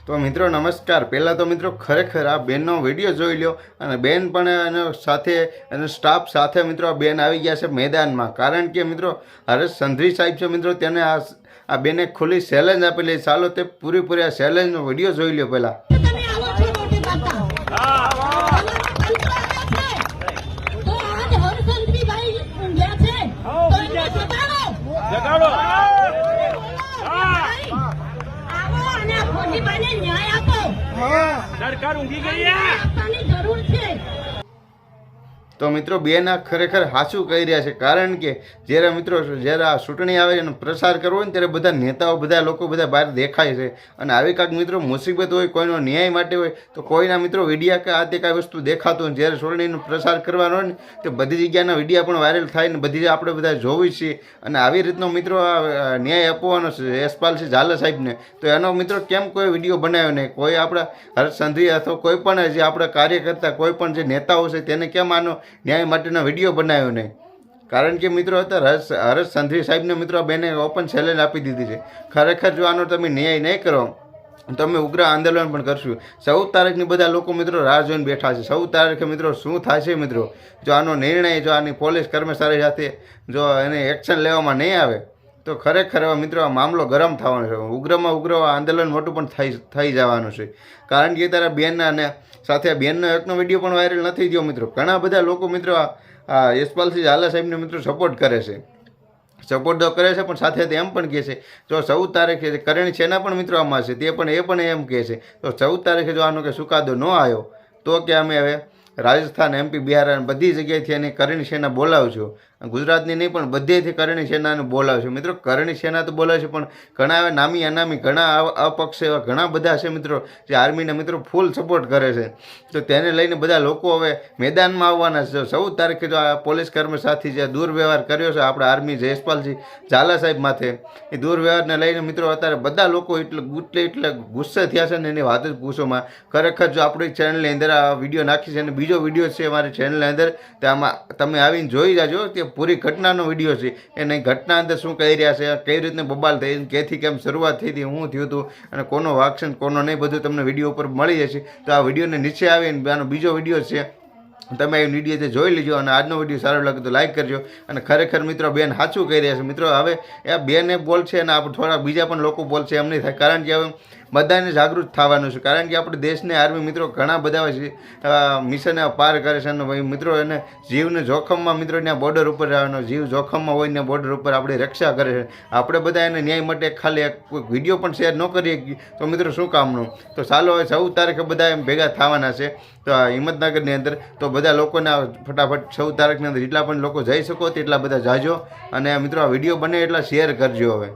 તો મિત્રો નમસ્કાર। પહેલાં તો મિત્રો ખરેખર આ બેનનો વિડીયો જોઈ લ્યો અને બેન પણ એનો સાથે એનો સ્ટાફ સાથે મિત્રો આ બેન આવી ગયા છે મેદાનમાં। કારણ કે મિત્રો હરેશ સંધવી સાહેબ છે મિત્રો તેને આ બેને ખુલ્લી ચેલેન્જ આપેલી। ચાલો તે પૂરેપૂરી આ ચેલેન્જનો વિડીયો જોઈ લ્યો પહેલાં। सरकार ઊંઘી ગઈ આપવાની જરૂર છે। તો મિત્રો બેન આ ખરેખર સાચું કહી રહ્યા છે। કારણ કે જ્યારે મિત્રો જ્યારે આ ચૂંટણી આવે એનો પ્રસાર કરવો હોય ને ત્યારે બધા નેતાઓ બધા લોકો બધા બહાર દેખાય છે અને આવી કાંઈક મિત્રો મુસીબત હોય કોઈનો ન્યાય માટે હોય તો કોઈના મિત્રો વિડીયા કે આ તે કાંઈ વસ્તુ દેખાતું હોય જ્યારે ચૂંટણીનો પ્રસાર કરવાનો હોય ને તો બધી જગ્યાના વિડીયા પણ વાયરલ થાય ને બધી આપણે બધા જોવી છીએ અને આવી રીતનો મિત્રો આ ન્યાય આપવાનો છે યશપાલસિંહ ઝાલા સાહેબને। તો એનો મિત્રો કેમ કોઈ વિડીયો બનાવ્યો નહીં? કોઈ આપણા હર્ષ સંધવી અથવા કોઈ પણ જે આપણા કાર્યકર્તા કોઈ પણ જે નેતાઓ છે તેને કેમ આનો ન્યાય માટેનો વિડીયો બનાવ્યો નહીં? કારણ કે મિત્રો અત્યારે હર્ષ સંધવી સાહેબને મિત્રો બેને ઓપન ચેલેન્જ આપી દીધી છે। ખરેખર જો આનો તમે ન્યાય નહીં કરો તો અમે ઉગ્ર આંદોલન પણ કરશું। 14 તારીખની બધા લોકો મિત્રો રાહ જોઈને બેઠા છે। 14 તારીખે મિત્રો શું થાય છે મિત્રો જો આનો નિર્ણય જો આની પોલીસ કર્મચારી સાથે જો એને એક્શન લેવામાં નહીં આવે તો ખરેખર મિત્રો આ મામલો ગરમ થવાનો છે। ઉગ્રમાં ઉગ્ર આંદોલન મોટું પણ થઈ જવાનું છે। કારણ કે તારા બેન અને સાથે બેનનો એકનો વિડીયો પણ વાયરલ નથી થયો મિત્રો। ઘણા બધા લોકો મિત્રો આ યશપાલસિંહ ઝાલા સાહેબને મિત્રો સપોર્ટ કરે છે। સપોર્ટ તો કરે છે પણ સાથે એમ પણ કહે છે જો 14 તારીખે કરણી સેના પણ મિત્રો આમાં છે એ પણ એમ કહે છે તો 14 તારીખે જો આનો કે ચુકાદો ન આવ્યો તો કે અમે હવે રાજસ્થાન MP બિહાર બધી જગ્યાએથી એની કરણી સેના બોલાવશું। ગુજરાતની નહીં પણ બધેથી કરણી સેનાને બોલાવશું। મિત્રો કરણી સેના તો બોલાવશે પણ ઘણા એવા નામી અનામી ઘણા અપક્ષ એવા ઘણા બધા છે મિત્રો જે આર્મીને મિત્રો ફૂલ સપોર્ટ કરે છે। તો તેને લઈને બધા લોકો હવે મેદાનમાં આવવાના છે। 14 તારીખે જો આ પોલીસ કર્મચારી જે દુર્વ્યવહાર કર્યો છે આપણા આર્મી યશપાલસિંહ ઝાલા સાહેબ માથે એ દુર્વ્યવહારને લઈને મિત્રો અત્યારે બધા લોકો એટલે ગુસ્સે થયા છે ને એની વાત જ પૂછોમાં। ખરેખર જો આપણી ચેનલની અંદર આ વિડીયો નાખી છે અને બીજો વિડીયો છે અમારી ચેનલની અંદર તેમાં તમે આવીને જોઈ જાજો કે પૂરી ઘટનાનો વિડીયો છે એને ઘટના અંદર શું કહી રહ્યા છે કઈ રીતને બબાલ થઈ ક્યાંથી કેમ શરૂઆત થઈ હતી શું થયું હતું અને કોનો વાંક છે કોનો નહીં બધું તમને વિડીયો ઉપર મળી જશે। તો આ વિડીયોને નીચે આવીને આનો બીજો વિડીયો છે તમે એ વિડીયો જોઈ લેજો અને આજનો વિડીયો સારો લાગે તો લાઈક કરજો। અને ખરેખર મિત્રો બેન સાચું કહી રહ્યા છે મિત્રો હવે એ બેને બોલશે અને આપણે થોડા બીજા પણ લોકો બોલશે એમ નહીં થાય। કારણ કે હવે બધાને જાગૃત થવાનું છે। કારણ કે આપણે દેશને આર્મી મિત્રો ઘણા બધા મિશન પાર કરે છે અને મિત્રો એને જીવને જોખમમાં મિત્રો ત્યાં બોર્ડર ઉપર રહેવાનો જીવ જોખમમાં હોય ને બોર્ડર ઉપર આપણી રક્ષા કરે છે। આપણે બધા એને ન્યાય માટે ખાલી એક વિડીયો પણ શેર ન કરીએ તો મિત્રો શું કામનું? તો ચાલો હવે 14 તારીખે બધા એમ ભેગા થવાના છે તો આ હિંમતનગરની અંદર તો બધા લોકોને ફટાફટ 14 તારીખની અંદર જેટલા પણ લોકો જઈ શકો તેટલા બધા જાજો અને મિત્રો આ વિડીયો બને એટલા શેર કરજો હવે।